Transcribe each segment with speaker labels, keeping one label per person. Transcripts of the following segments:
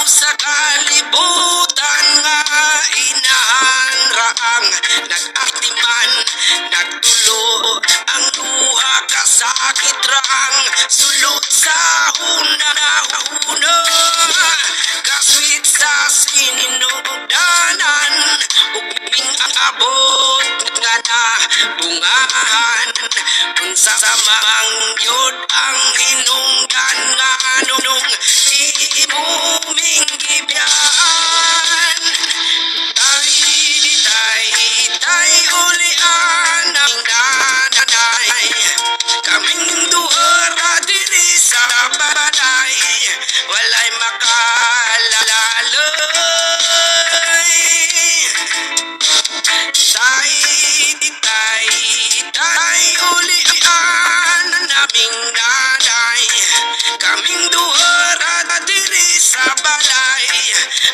Speaker 1: sa kalibutan nga inahan raang nag-atiman, nagtulo ang duha ka sakit raang sulod sa una na una, kaswit sa sininugdanan ug ming ang abot nga na bungahan unsa sa mangyod ang hinungdan nga nung di mo minggibyan. Tay ulian ang nanay, kaming duha diri sa balay, walay makalalaloy. Tay ulian naming nanay, kaming duha diri sa balay,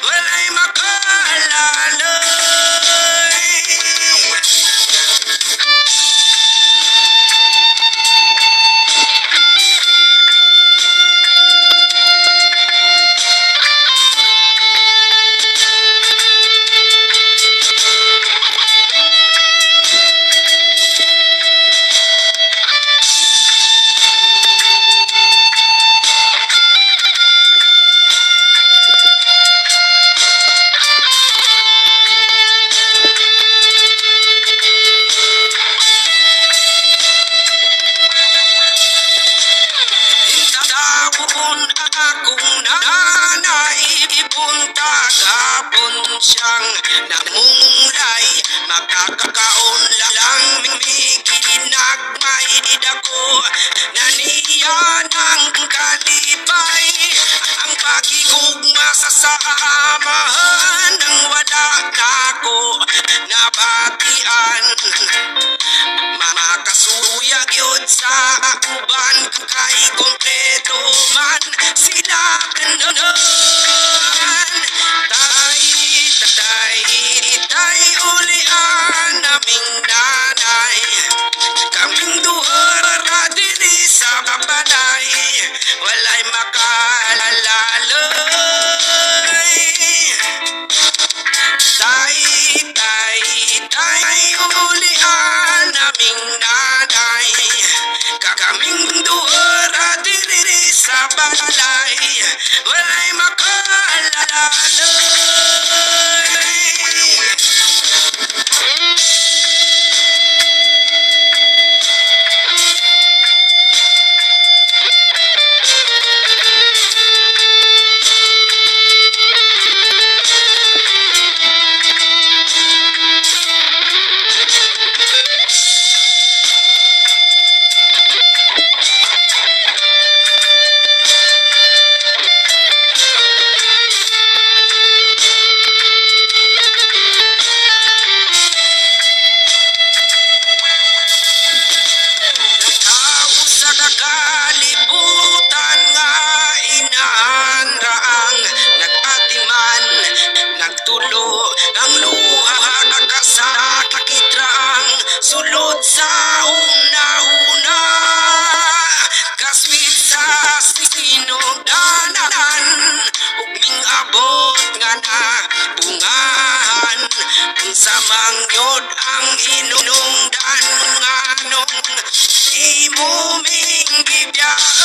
Speaker 1: walay makalalaloy. Akong nanay ibuntag hapon siyang namumulay, makakakaon lang miginagmay dako na niya ng kalipay ang pagigugma sa samahan ng wala nako nabatian. Makasuyag yun sa uban kay kompleto man sila gano'n. Tay ulian naming nanay, kaming duha diri sa balay, walay makalalaloy. Tay ulian naming nanay, kaming duha diri sa balay, walay makalalaloy. Kalibutan nga inahan raang nag-atiman, nagtulo ang luha nakasakit raang sulod sa una-una, kaswit sa sinugdanan ug ming abot nga na bungahan unsa mangyod ang hinungdan nga nung imo minggibyan.